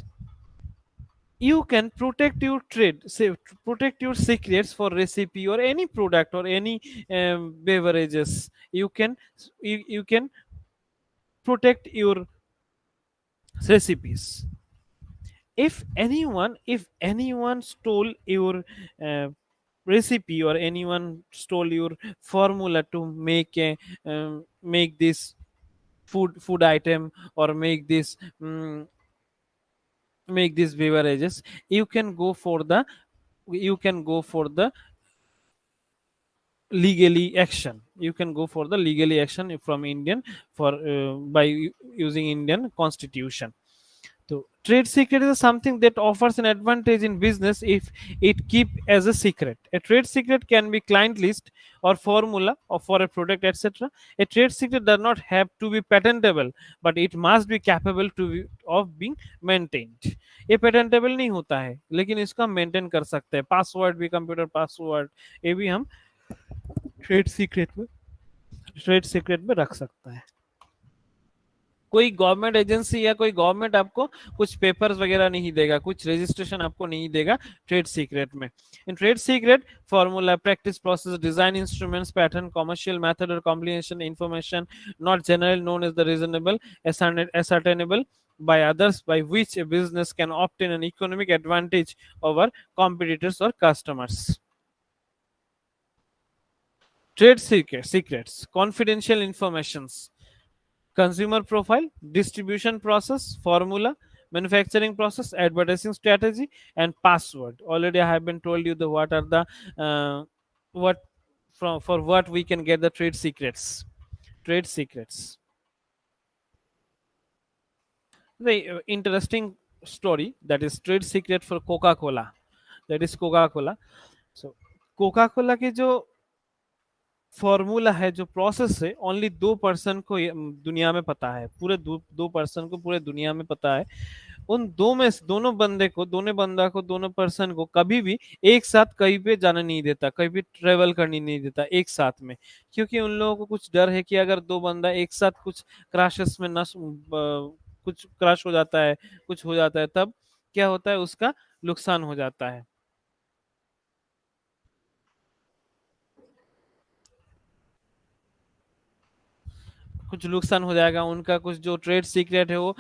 You can protect your trade, say, protect your secrets for recipe or any product or any beverages. You can protect your recipes. If anyone stole your uh, recipe, or anyone stole your formula to make this food item, or make these beverages, you can go for the you can go for the legally action. You can go for the legally action from Indian, for by using Indian constitution. So trade secret is something that offers an advantage in business if it keep as a secret. A trade secret can be client list or formula or for a product, etc. A trade secret does not have to be patentable, but it must be capable of being maintained. ये patentable नहीं होता है, लेकिन इसको हम maintain कर सकते हैं। पासवर्ड भी, कंप्यूटर पासवर्ड, ये भी हम ट्रेड सीक्रेट में रख सकता है। कोई गवर्नमेंट एजेंसी या कोई गवर्नमेंट आपको कुछ पेपर्स वगैरह नहीं देगा, कुछ रजिस्ट्रेशन आपको नहीं देगा ट्रेड सीक्रेट में। In trade secret formula, practice, process, design, instruments, pattern, commercial method और combination information not general known as the reasonable ascertainable by others, by which a business can obtain an economic advantage over competitors or customers. Trade secrets, confidential informations, consumer profile, distribution process, formula, manufacturing process, advertising strategy, and password. Already I have been told you the what are the what for what we can get the trade secrets. The interesting story, that is trade secret for Coca-Cola, that is Coca-Cola. So Coca-Cola के जो formula है, जो process है, only 2% को दुनिया में पता है, पूरे 2% को पूरे दुनिया में पता है। उन दो में दोनों बंदा को, दोनों पर्सन को कभी भी एक साथ कहीं पे जाने नहीं देता, कहीं भी ट्रेवल करने नहीं देता एक साथ में, क्योंकि उन लोगों को कुछ डर है कि अगर दो बंदा एक साथ कुछ क्रैशेस में कुछ क्रैश हो जाता है, कुछ हो जाता है, तब क्या होता है, उसका नुकसान हो जाता है। कुछ नुकसान हो जाएगा, उनका कुछ जो ट्रेड सीक्रेट है वो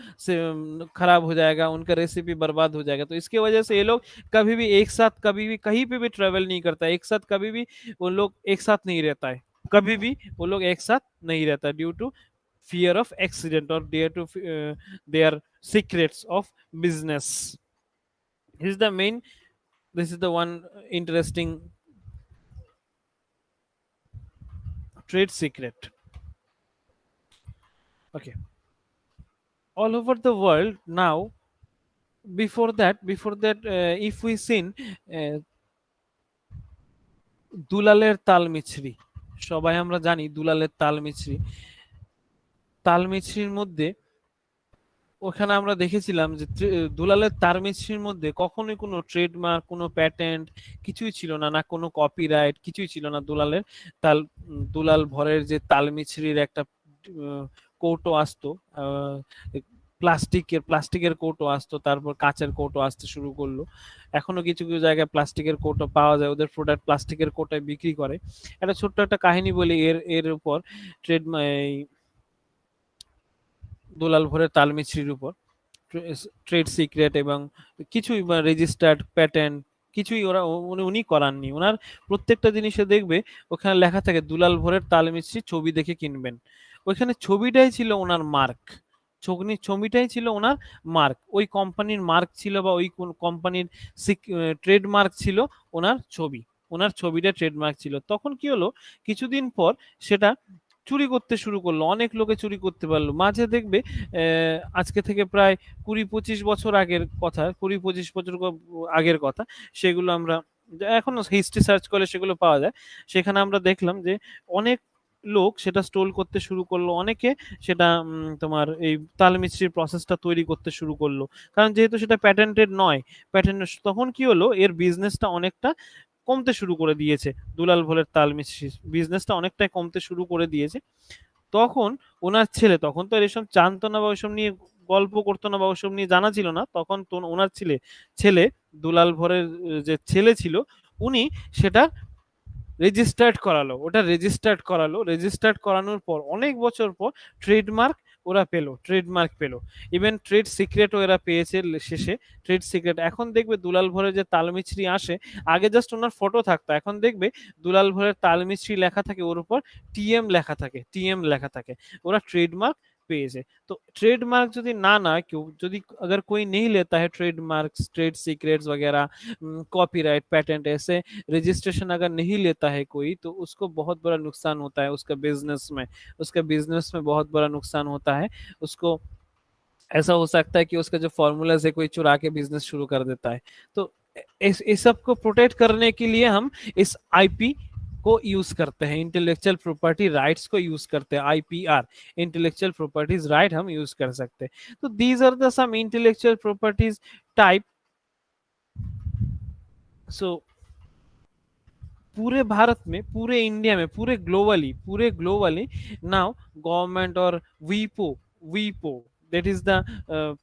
खराब हो जाएगा, उनका रेसिपी बर्बाद हो जाएगा। तो इसके वजह से ये लोग कभी भी एक साथ, कभी भी कहीं पे भी ट्रेवल नहीं करता है एक साथ, कभी भी वो लोग एक साथ नहीं रहता है, कभी भी वो लोग एक साथ नहीं रहता, due to fear of accident, or due to their secrets of business. This is the one interesting trade secret. Okay, all over the world now, if we seen uh, দুলালের তাল মিছরি, সবাই আমরা জানি দুলালের তাল মিছরি, তাল মিছরির মধ্যে ওখানে আমরা দেখেছিলাম যে দুলালের তাল মিছরির মধ্যে কখনোই কোনো ট্রেডমার্ক, কোনো প্যাটেন্ট কিছুই ছিল না, না কোনো কপিরাইট, কিছুই ছিল না। দুলাল ভরের যে তাল মিছরির একটা কৌটো আসতো, প্লাস্টিকের কৌটো আসতো, তারপর কাঁচের কৌটো আসতে শুরু করলো। এখনো কিছু কিছু জায়গায় প্লাস্টিকের কৌটো পাওয়া যায়, ওদের প্রোডাক্ট প্লাস্টিকের কৌটায় বিক্রি করে। একটা ছোট্ট একটা কাহিনী বলি এর এর উপর, ট্রেড দুলাল ভোরের তালমিছরির উপর। ট্রেড সিক্রেট এবং কিছুই রেজিস্টার্ড প্যাটেন্ট কিছুই উনি করাননি। ওনার প্রত্যেকটা জিনিসে দেখবে ওখানে লেখা থাকে দুলাল ভোরের তাল মিছরি, ছবি দেখে কিনবেন। ওইখানে ছবিটাই ছিল ওনার মার্ক, ছবিটাই ছিল ওনার মার্ক, ওই কোম্পানির মার্ক ছিল বা ওই কোন কোম্পানির ট্রেডমার্ক ছিল ওনার ছবি, ওনার ছবিটা ট্রেডমার্ক ছিল। তখন কি হলো, কিছুদিন পর সেটা চুরি করতে শুরু করলো, অনেক লোকে চুরি করতে পারলো। মাঝে দেখবে আজকে থেকে প্রায় 20-25 বছর আগের কথা, 20-25 বছর আগের কথা, সেগুলো আমরা এখনো হিস্ট্রি সার্চ করলে সেগুলো পাওয়া যায়। সেখানে আমরা দেখলাম যে অনেক লোক সেটা স্টোল করতে শুরু করলো, অনেকে সেটা তোমার এই তাল মিছরির প্রসেসটা তৈরি করতে শুরু করলো, কারণ যেহেতু সেটা প্যাটেন্টেড নয়। প্যাটেন্ট তখন কি হলো, এর বিজনেসটা অনেকটা কমতে শুরু করে দিয়েছে, দুলাল ভোলের তাল মিছরির বিজনেসটা অনেকটাই কমতে শুরু করে দিয়েছে। তখন ওনার ছেলে, তখন তো আর এসব জানতো না বা ওইসব নিয়ে গল্প করতো না বা ওসব নিয়ে জানা ছিল না, তখন তো ওনার ছেলে ছেলে দুলাল ভরের যে ছেলে ছিল, উনি সেটা রেজিস্টার্ড করালো, ওটা রেজিস্টার্ড করালো। রেজিস্টার্ড করানোর পর অনেক বছর পর ট্রেডমার্ক ওরা পেলো, ট্রেডমার্ক পেলো। ইভেন ট্রেড সিক্রেটও এরা পেয়েছে শেষে। ট্রেড সিক্রেট এখন দেখবে দুলাল ভরে যে তালমিছরি আসে, আগে জাস্ট ওনার ফটো থাকতো, এখন দেখবে দুলাল ভরের তালমিছরি লেখা থাকে, ওর উপর টিএম লেখা থাকে, টিএম লেখা থাকে। ওরা ট্রেডমার্ক পেয়েছে। तो ट्रेडमार्क যদি না কেউ যদি अगर कोई नहीं लेता है ट्रेडमार्क्स ट्रेड सीक्रेट्स वगैरह कॉपीराइट पेटेंट ऐसे रजिस्ट्रेशन अगर नहीं लेता है कोई, तो उसको बहुत बड़ा नुकसान होता है उसका बिजनेस में, उसका बिजनेस में बहुत बड़ा नुकसान होता है उसको। ऐसा हो सकता है कि उसका जो फॉर्मूलाज है कोई चुरा के बिजनेस शुरू कर देता है। तो इस सब को प्रोटेक्ट करने के लिए हम इस आईपी को यूज करते हैं, इंटेलेक्चुअल प्रॉपर्टी राइट्स को यूज करते हैं, आईपीआर, इंटेलेक्चुअल प्रॉपर्टीज राइट हम यूज कर सकते हैं। तो these are the some intellectual properties type. So पूरे भारत में, पूरे इंडिया में, पूरे ग्लोबली नाउ गवर्नमेंट और वीपो that is the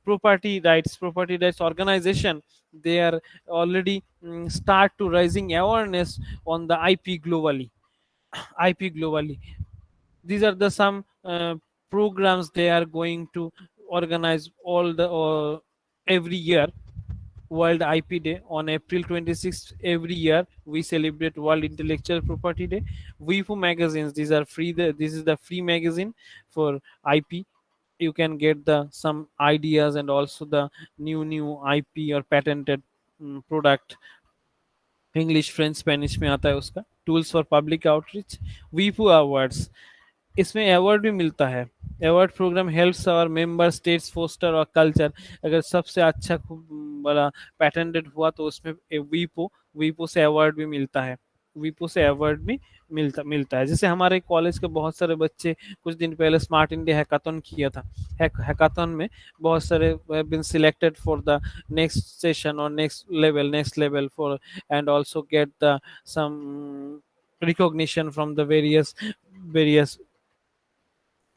property rights organization, they are already start to raising awareness on the ip globally. These are the some programs they are going to organize all the every year. World IP Day on April 26th. Every year we celebrate World Intellectual Property Day. WIFO magazines, these are free. This is the free magazine for IP. You can get the some ideas and also the new IP or patented product, English French Spanish में आता है उसका। Tools for public outreach, वीपू awards, इसमें award भी मिलता है। Award programme helps our member states foster और कल्चर। अगर सबसे अच्छा खूब बड़ा पैटेंटेड हुआ तो उसमें वीपो वीपो से अवार्ड भी मिलता है, वीपो से अवार्ड भी मिलता है। जैसे हमारे कॉलेज के बहुत सारे बच्चे कुछ दिन पहले स्मार्ट इंडिया हैकाथन किया था। हैकाथन में बहुत सारे been selected for the next session और next level for and also get the some recognition from the various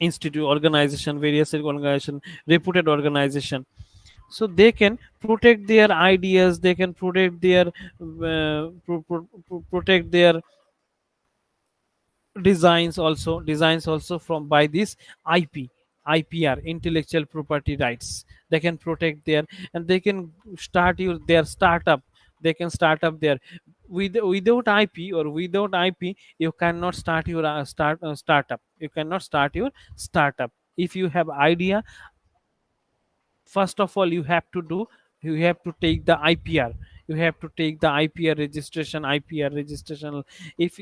institute organization, various organization, reputed organization. So they can protect their ideas, they can protect their protect their designs also from by this ipr, intellectual property rights. They can protect their, and they can start their startup. They can start up there. Without ip or without ip you cannot start your startup, you cannot start your startup. If you have idea, first of all you have to take the ipr, you have to take the ipr registration. If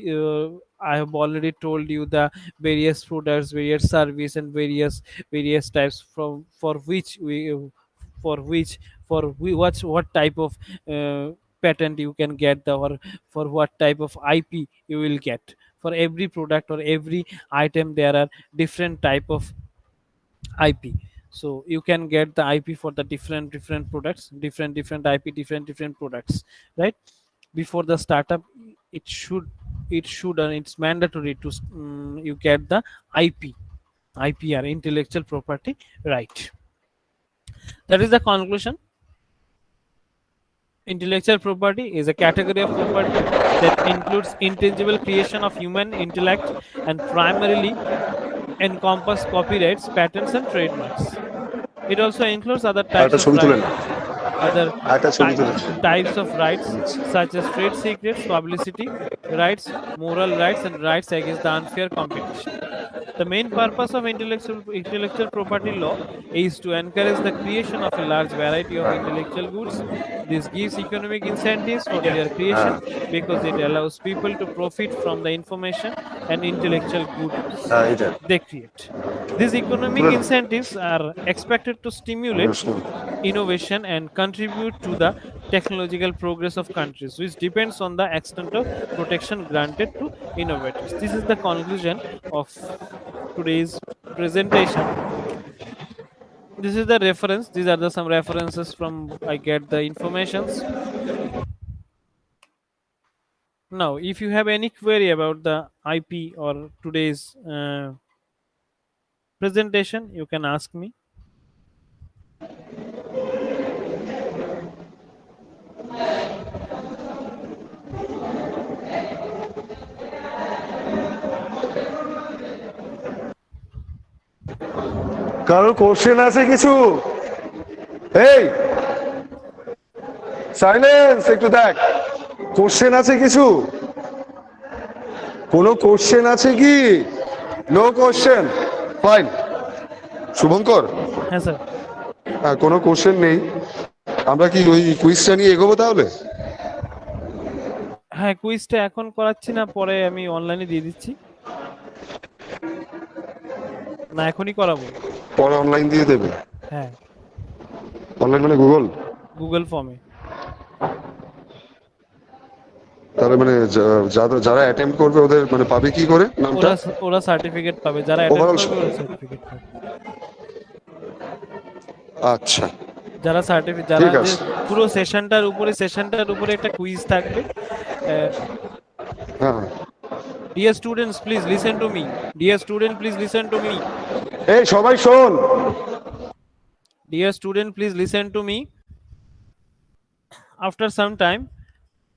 I have already told you the various products, various service, and various types from for which we for which for we what type of patent you can get the, or for what type of ip you will get. For every product or every item there are different type of IP. So you can get the IP for the different products, different IP, different products, right? Before the startup, it should and it's mandatory to you get the IP, IPR, intellectual property right. That is the conclusion. Intellectual property is a category of property that includes intangible creation of human intellect and primarily encompass copyrights, patents, and trademarks. It also includes other types একটা of ছবি তুলেন, other একটা ছবি ty- তুলেন। types of rights such as trade secrets, publicity rights, moral rights, and rights against the unfair competition. The main purpose of intellectual property law is to encourage the creation of a large variety of intellectual goods. This gives economic incentives for their হ্যাঁ, creation because it allows people to profit from the information and intellectual goods হ্যাঁ এইটা they create. These economic তুলে নাও। incentives are expected to stimulate innovation and contribute to the technological progress of countries, which depends on the extent of protection granted to innovators. This is the conclusion of today's presentation. This is the reference. These are some references from I get the informations. Now, if you have any query about the IP or today's presentation, you can ask me. কারোর question আছে কিছু? এই silence, একটু দেখ, question আছে কিছু? কোনো question আছে কি? No question, fine. শুভঙ্কর, হ্যাঁ স্যার। হ্যাঁ কোনো কোশ্চেন নেই, আমরা কি ওই কুইজটা নিয়ে এগোবো তাহলে? হ্যাঁ, কুইজটা এখন করাচ্ছি না, পরে আমি অনলাইনে দিয়ে দিচ্ছি। না, এখনই করাবো। পরে অনলাইন দিয়ে দেবে? হ্যাঁ, অনলাইন মানে গুগল? গুগল ফর্মে। তাহলে মানে যারা অ্যাটেম্প করবে ওদের মানে পাবে কি করে নামটা? ওরা ওরা সার্টিফিকেট পাবে, যারা অ্যাটেন্ড ওভারঅল? করবে ওরা সার্টিফিকেট পাবে। আচ্ছা যারা ঠিক যে আছে। পুরো সেশনটার উপরে একটা কুইজ থাকবে। হ্যাঁ, dear students please listen to me. Dear student please listen to me. এই সবাই শোন। Dear student please listen to me. After some time,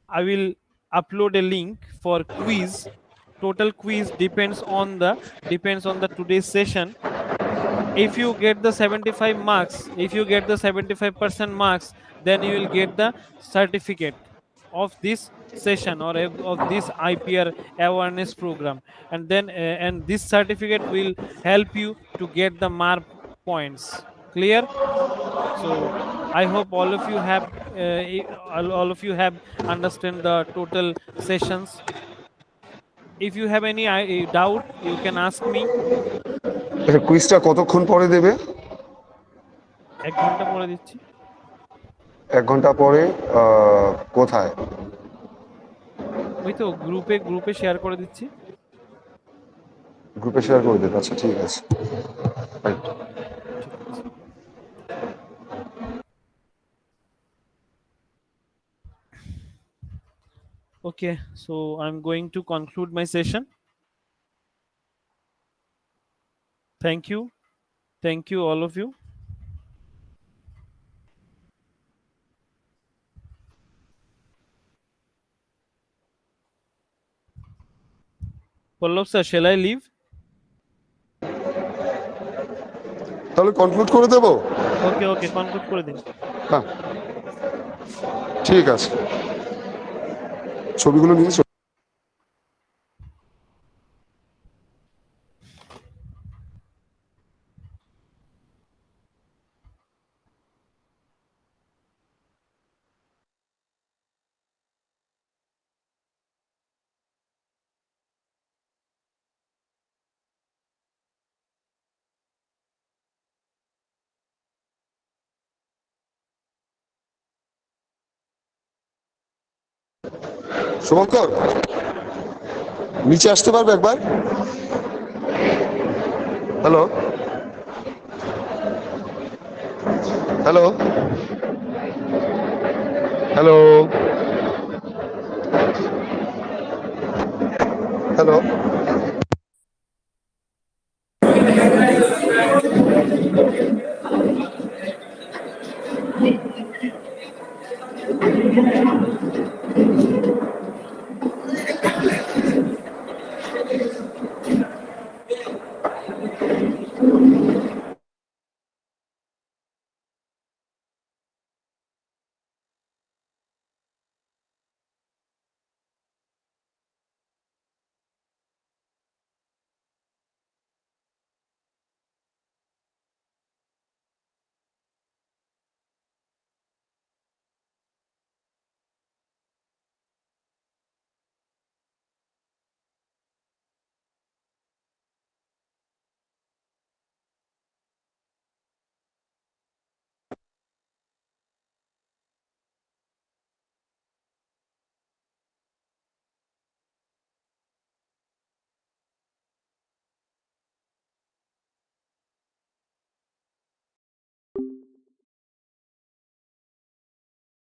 I will upload a link for quiz. Total quiz depends on the today's session. If you get the 75 marks, if you get the 75% marks, then you will get the certificate of this session or of this IPR awareness program, and then and this certificate will help you to get the mark points. Clear? So I hope all of you have understand the total sessions. If you have any doubt, you can ask me. কুইজটা কতক্ষণ পরে দেবে? 1 ঘন্টা পরে দিচ্ছি। 1 ঘন্টা পরে? কোথায়? ওই তো গ্রুপে শেয়ার করে দিচ্ছি। গ্রুপে শেয়ার করে দেবে? আচ্ছা ঠিক আছে। ঠিক আছে। Okay, so I'm going to conclude my session. Thank you all of you. Pallav sir, shall I leave? তাহলে কনক্লুড করে দেবো? ওকে, কনক্লুড করে দিন। হ্যাঁ ঠিক আছে, ছবিগুলো নিয়ে শুভঙ্কর নিচে আসতে পারবে একবার? Hello hello hello hello